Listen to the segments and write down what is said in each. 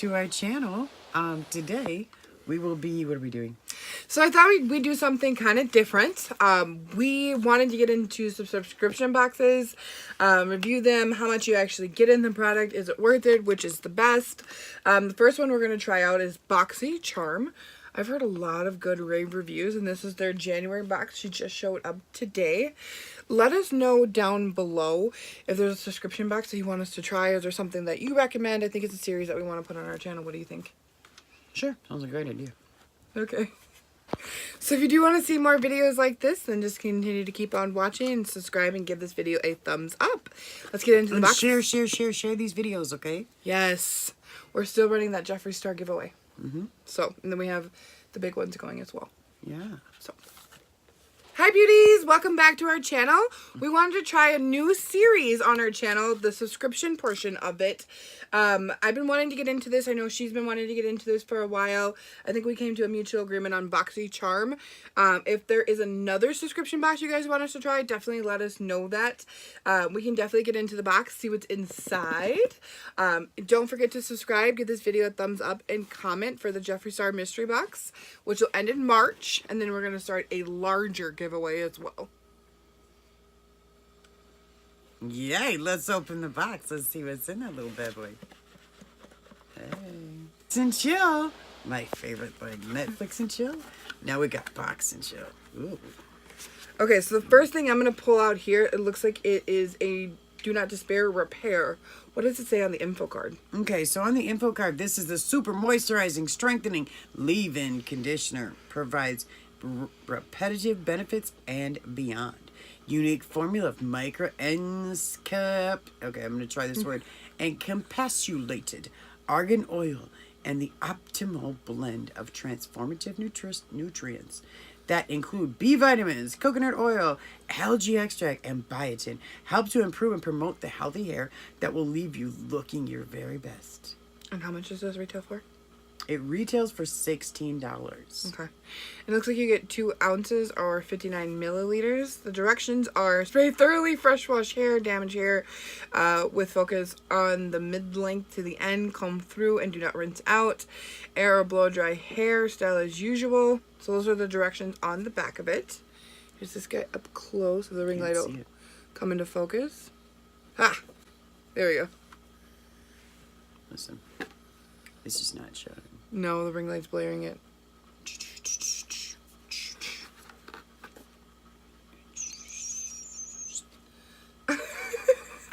to our channel. Today we will be, what are we doing? So I thought we'd do something kind of different. We wanted to get into some subscription boxes, review them, how much you actually get in the product, is it worth it, which is the best. The first one we're going to try out is Boxycharm. I've heard a lot of good rave reviews, and this is their January box. She just showed up today. Let us know down below if there's a subscription box that you want us to try. Is there something that you recommend? I think it's a series that we want to put on our channel. What do you think? Sure, sounds like a great idea. Okay. So if you do want to see more videos like this, then just continue to keep on watching and subscribe and give this video a thumbs up. Let's get into the box. Share these videos, okay? Yes. We're still running that Jeffree Star giveaway. Mm-hmm. So, and then we have the big ones going as well. Yeah. So, hi beauties, welcome back to our channel. We wanted to try a new series on our channel, the subscription portion of it. I've been wanting to get into this. I know she's been wanting to get into this for a while. I think we came to a mutual agreement on Boxycharm. If there is another subscription box you guys want us to try, definitely let us know that. We can definitely get into the box, see what's inside. Don't forget to subscribe, give this video a thumbs up, and comment for the Jeffree Star mystery box, which will end in March, and then we're going to start a larger giveaway as well. Yay, let's open the box. Let's see what's in that little bad boy. Hey. Box and chill. My favorite, like Netflix and chill. Now we got box and chill. Ooh. Okay, so the first thing I'm going to pull out here, it looks like it is a Do Not Despair Repair. What does it say on the info card? Okay, so on the info card, this is the Super Moisturizing, Strengthening Leave-In Conditioner. Provides repetitive benefits and beyond. Unique formula of okay, I'm going to try this word, encapsulated argan oil and the optimal blend of transformative nutrients that include B vitamins, coconut oil, algae extract, and biotin. Help to improve and promote the healthy hair that will leave you looking your very best. And how much does this retail for? It retails for $16. Okay. It looks like you get 2 ounces or 59 milliliters. The directions are spray thoroughly, fresh wash hair, damaged hair, with focus on the mid-length to the end, comb through and do not rinse out. Air or blow dry hair, style as usual. So those are the directions on the back of it. Here's this guy up close so the ring light will come into focus. Ah! There we go. Listen, this is not showing. No, the ring light's blaring it.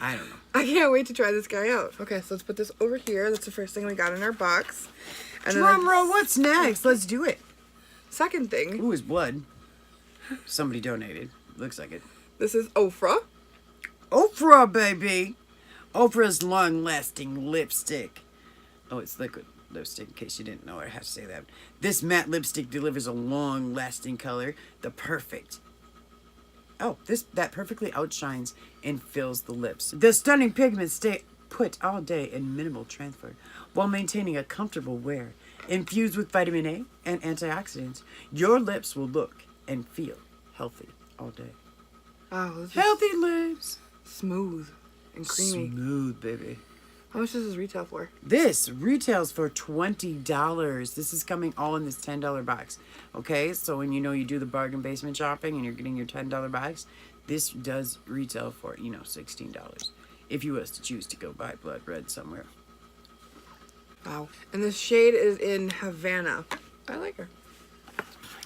I don't know. I can't wait to try this guy out. Okay, so let's put this over here. That's the first thing we got in our box. And Drum roll, what's next? Let's do it. Second thing. Ooh, it's blood. Somebody donated. Looks like it. This is Ofra. Ofra, baby. Ofra's long-lasting lipstick. Oh, it's liquid lipstick, in case you didn't know. I have to say that. This matte lipstick delivers a long-lasting color. That perfectly outshines and fills the lips. The stunning pigments stay put all day in minimal transfer while maintaining a comfortable wear. Infused with vitamin A and antioxidants, your lips will look and feel healthy all day. Wow, Healthy lips. Smooth and creamy. Smooth, baby. How much does this retail for? This retails for $20. This is coming all in this $10 box. Okay, so when you do the bargain basement shopping and you're getting your $10 box, this does retail for, $16. If you was to choose to go buy blood red somewhere. Wow. And this shade is in Havana. I like her.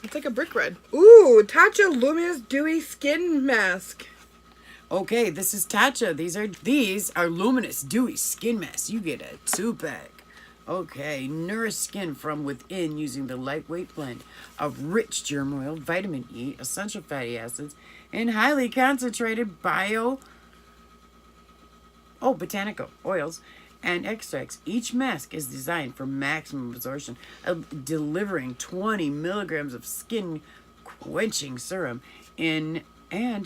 It's like a brick red. Ooh, Tatcha Luminous Dewy Skin Mask. Okay, this is Tatcha. These are luminous, dewy skin masks. You get a 2-pack. Okay, nourish skin from within using the lightweight blend of rich germ oil, vitamin E, essential fatty acids, and highly concentrated botanical oils and extracts. Each mask is designed for maximum absorption, delivering 20 milligrams of skin quenching serum and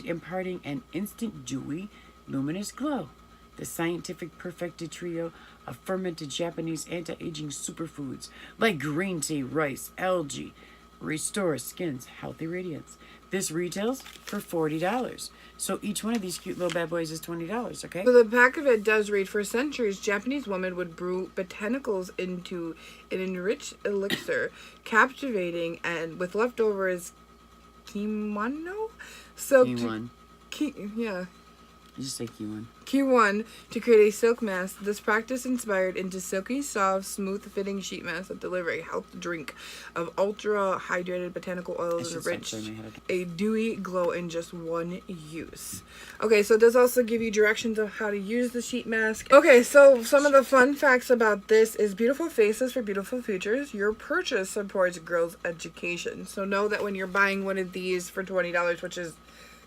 imparting an instant dewy, luminous glow. The scientific perfected trio of fermented Japanese anti-aging superfoods like green tea, rice, algae, Restore skin's healthy radiance. This retails for $40. So each one of these cute little bad boys is $20, okay? So the back of it does read, for centuries, Japanese women would brew botanicals into an enriched elixir, captivating and with leftovers kimono? Soaked. Q1. Yeah. You just say Q1. Q1 to create a silk mask. This practice inspired into silky, soft, smooth-fitting sheet masks that deliver a health drink of ultra-hydrated botanical oils enriched a dewy glow in just one use. Okay, so it does also give you directions of how to use the sheet mask. Okay, so some of the fun facts about this is beautiful faces for beautiful futures. Your purchase supports girls' education. So know that when you're buying one of these for $20, which is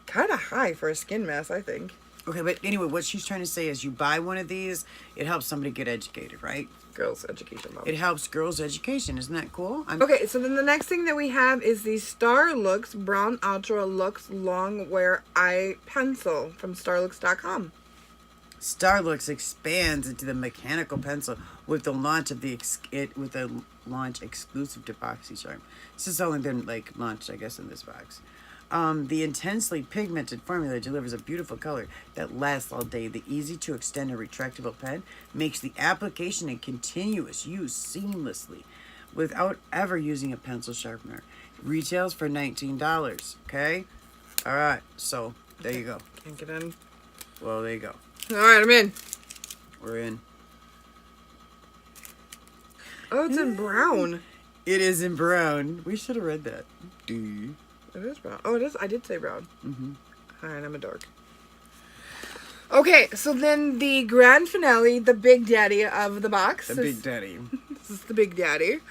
kind of high for a skin mask, I think. Okay, but anyway, what she's trying to say is you buy one of these, it helps somebody get educated, right? Girls' education. Mom. It helps girls' education. Isn't that cool? Okay, so then the next thing that we have is the Starlux Brown Ultra Lux Long Wear Eye Pencil from Starlux.com. Starlux expands into the mechanical pencil with the launch of launch exclusive to Boxycharm. This has only been launched, I guess, in this box. The intensely pigmented formula delivers a beautiful color that lasts all day. The easy to extend and retractable pen makes the application and continuous use seamlessly without ever using a pencil sharpener. Retails for $19. Okay? Alright, so there you go. Can't get in. Well, there you go. Alright, I'm in. We're in. Oh, it's in brown. It is in brown. We should have read that. Dude. It is brown. Oh, it is. I did say brown. Mm-hmm. Alright, I'm a dork. Okay, so then the grand finale, the big daddy of the box. The big daddy. This is the big daddy.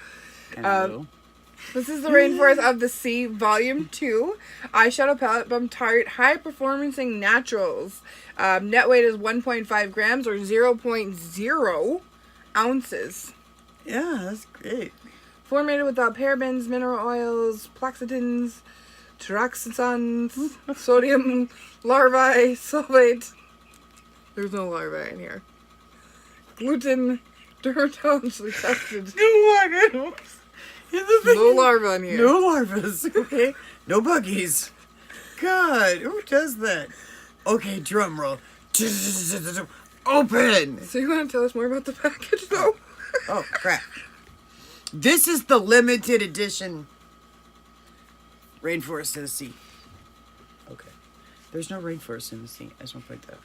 Kind of little. This is the Rainforest of the Sea, Volume 2. Eyeshadow palette from Tarte High Performing Naturals. Net weight is 1.5 grams or 0.0 ounces. Yeah, that's great. Formulated without parabens, mineral oils, ploxitins, taraxansons, sodium larvae, sulfate. There's no larvae in here. Gluten, dermatologically tested. No larva in here. No larvas, okay? No buggies. God, who does that? Okay, drum roll. Open! So you want to tell us more about the package, though? Oh, crap. This is the limited edition Rainforest of the Sea. Okay. There's no rainforest in the sea. I just want to point that out.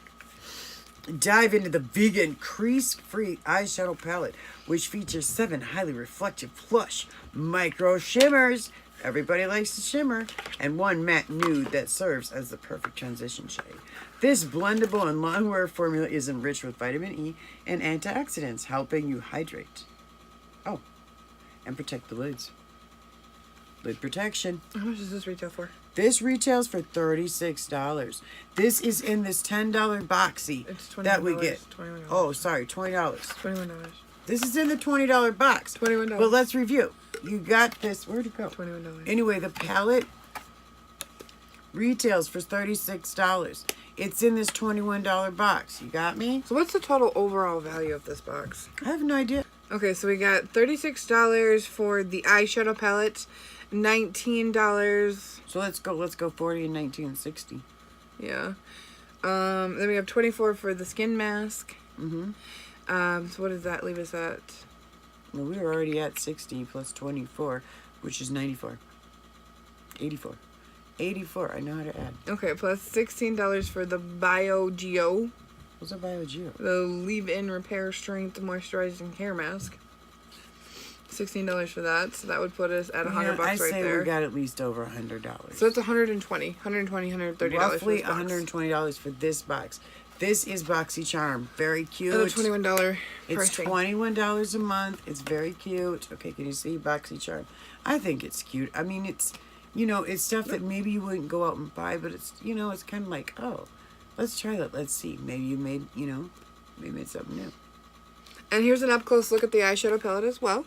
Dive into the vegan, crease-free eyeshadow palette, which features 7 highly reflective, plush, micro shimmers. Everybody likes to shimmer. And 1 matte nude that serves as the perfect transition shade. This blendable and long-wear formula is enriched with vitamin E and antioxidants, helping you hydrate. Oh, and protect the lids. Lid protection. How much does this retail for? This retails for $36. This is in this $10 boxy It's $21. that we get. $21. Oh, sorry, $20. $21. This is in the $20 box. $21. But let's review. You got this. Where'd it go? $21. Anyway, the palette retails for $36. It's in this $21 box. You got me? So what's the total overall value of this box? I have no idea. Okay, so we got $36 for the eyeshadow palette, $19. So let's go 40 and 19 and 60. Yeah. Then we have $24 for the skin mask. Mm-hmm. So what does that leave us at? Well, we were already at 60 plus 24, which is 94. 84. 84. I know how to add. Okay, plus $16 for the BioGeo. What's a BioGeo? The leave-in repair strength moisturizing hair mask. $16 for that, so that would put us at $100 I right say there. we got at least over $100. So it's $130 Roughly for this box. $120 for this box. This is Boxycharm. Very cute. And a $21 It's pricing. $21 a month. It's very cute. Okay, can you see Boxycharm? I think it's cute. I mean, it's, it's stuff that maybe you wouldn't go out and buy, but it's, it's kind of like, oh, let's try that. Let's see. Maybe you made, maybe it's something new. And here's an up-close look at the eyeshadow palette as well.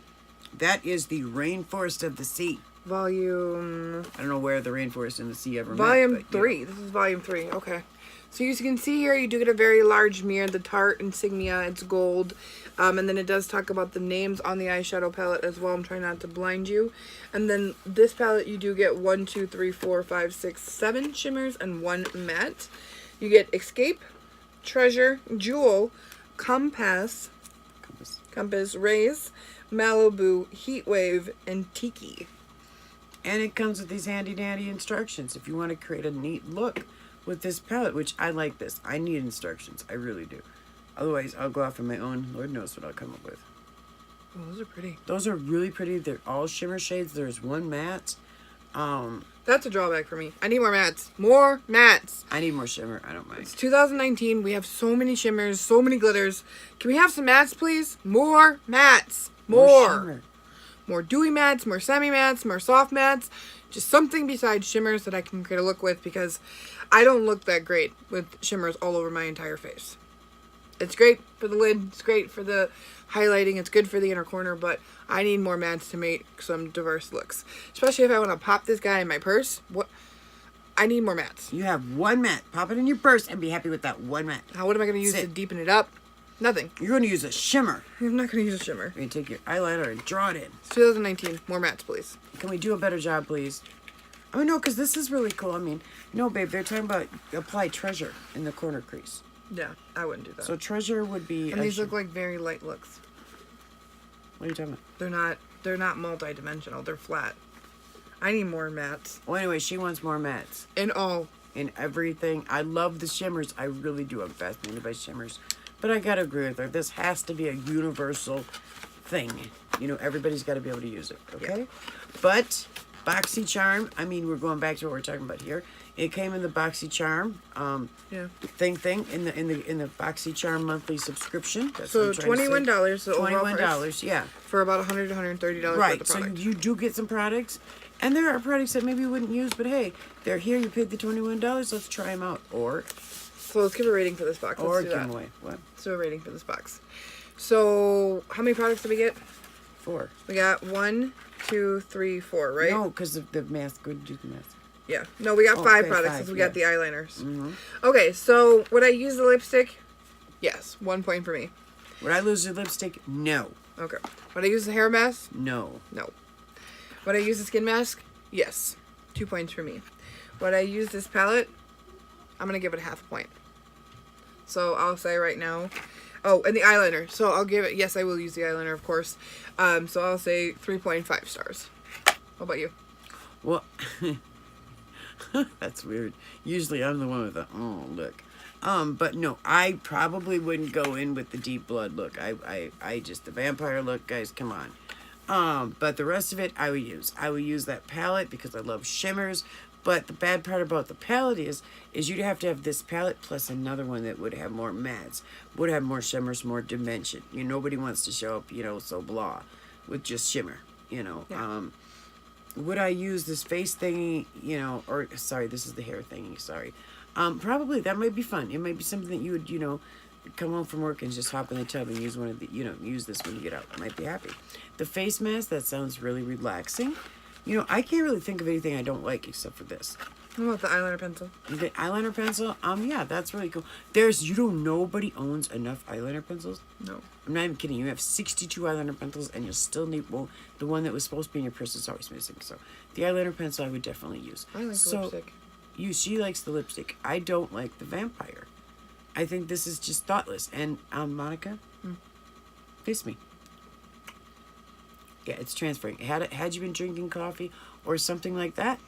That is the Rainforest of the Sea. volume... I don't know where the rainforest and the sea ever met. Volume but, 3. This is volume 3. Okay. So you can see here, you do get a very large mirror, the Tarte insignia. It's gold. And then it does talk about the names on the eyeshadow palette as well. I'm trying not to blind you. And then this palette, you do get 1, 2, 3, 4, 5, 6, 7 shimmers and 1 matte. You get Escape, Treasure, Jewel, Compass, Raise, Malibu, Heatwave, and Tiki. And it comes with these handy dandy instructions if you want to create a neat look with this palette, which I like this. I need instructions. I really do. Otherwise, I'll go off on my own. Lord knows what I'll come up with. Oh, those are pretty. Those are really pretty. They're all shimmer shades. There's 1 matte. That's a drawback for me. I need more mattes. More mattes. I need more shimmer. I don't mind. It's 2019. We have so many shimmers, so many glitters. Can we have some mattes, please? More mattes. More. shimmer. More dewy mattes, more semi mattes, more soft mattes. Just something besides shimmers that I can create a look with, because I don't look that great with shimmers all over my entire face. It's great for the lid. It's great for the highlighting. It's good for the inner corner, but I need more mattes to make some diverse looks. Especially if I want to pop this guy in my purse. What? I need more mattes. You have 1 matte. Pop it in your purse and be happy with that 1 matte. What am I going to use to deepen it up? Nothing. You're going to use a shimmer. I'm not going to use a shimmer. You're going to take your eyeliner and draw it in. It's 2019. More mattes, please. Can we do a better job, please? I mean, no, because this is really cool. I mean, no, babe, they're talking about apply treasure in the corner crease. Yeah, I wouldn't do that. So treasure would be... And these look like very light looks. What are you talking about? They're not multi-dimensional. They're flat. I need more mattes. Well, anyway, she wants more mattes. In all. In everything. I love the shimmers. I really do. I'm fascinated by shimmers. But I gotta agree with her. This has to be a universal thing. You know, everybody's got to be able to use it. Okay? Yeah. But Boxycharm, I mean, we're going back to what we're talking about here. It came in the Boxycharm thing in the Boxycharm monthly subscription. That's so $21. So $21, yeah, for about $100 to $130 right. worth of product. So you do get some products, and there are products that maybe you wouldn't use, but hey, they're here. You paid the $21. Let's try them out. Or so let's give a rating for this box. Or give them away. What? Let's do a rating for this box. So how many products did we get? 4. We got 1, 2, 3, 4, right? No, because of the mask. Go do the mask. Yeah. No, we got 5 products because we got the eyeliners. Okay, so would I use the lipstick? Yes. 1 point for me. Would I lose the lipstick? No. Okay. Would I use the hair mask? No. No. Would I use the skin mask? Yes. 2 points for me. Would I use this palette? I'm going to give it 0.5 point. So I'll say right now... Oh, and the eyeliner. So I'll give it... Yes, I will use the eyeliner, of course. So I'll say 3.5 stars. What about you? Well... That's weird. Usually I'm the one with the look. But no, I probably wouldn't go in with the deep blood look. I just the vampire look, guys, come on. But the rest of it I would use. I would use that palette because I love shimmers. But the bad part about the palette is you'd have to have this palette plus another one that would have more mattes, would have more shimmers, more dimension. You know, nobody wants to show up, you know, so blah with just shimmer, you know. Yeah. Would I use this face thingy, you know, or, sorry, this is the hair thingy, sorry. Probably, that might be fun. It might be something that you would, you know, come home from work and just hop in the tub and use one of the, you know, use this when you get out. I might be happy. The face mask, that sounds really relaxing. You know, I can't really think of anything I don't like except for this. What about the eyeliner pencil? The eyeliner pencil, yeah, that's really cool. Nobody owns enough eyeliner pencils. No. I'm not even kidding. You have 62 eyeliner pencils, and you'll still need, well, the one that was supposed to be in your purse is always missing. So the eyeliner pencil I would definitely use. I like the lipstick. She likes the lipstick. I don't like the vampire. I think this is just thoughtless. And Monica, face me. Yeah, it's transferring. Had you been drinking coffee or something like that,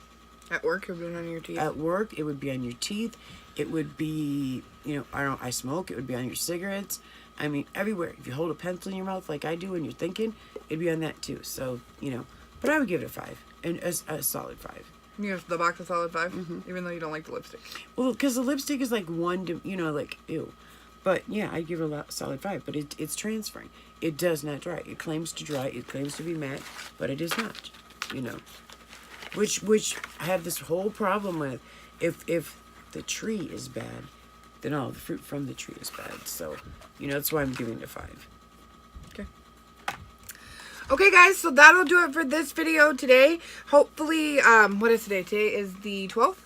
at work, it would be on your teeth. At work, it would be on your teeth. It would be, you know, I smoke. It would be on your cigarettes. I mean, everywhere. If you hold a pencil in your mouth like I do when you're thinking, it'd be on that too. So, you know, but I would give it a 5. And a solid 5. You have the box a solid 5? Even though you don't like the lipstick? Well, because the lipstick is like you know, like, ew. But, yeah, I'd give it a solid 5. But it's transferring. It does not dry. It claims to dry. It claims to be matte. But it is not, you know. Which I have this whole problem with. If the tree is bad, then all the fruit from the tree is bad. So, you know, that's why I'm giving it a 5. Okay. Okay, guys, so that'll do it for this video today. Hopefully, what is today? Today is the 12th.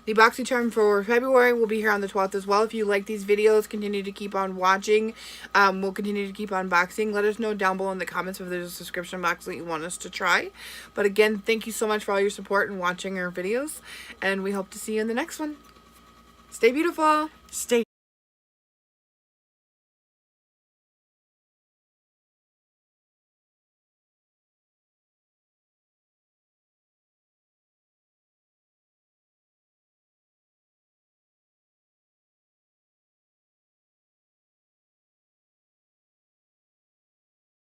The Boxycharm for February will be here on the 12th as well. If you like these videos, continue to keep on watching. We'll continue to keep unboxing. Let us know down below in the comments if there's a subscription box that you want us to try. But again, thank you so much for all your support and watching our videos. And we hope to see you in the next one. Stay beautiful. Stay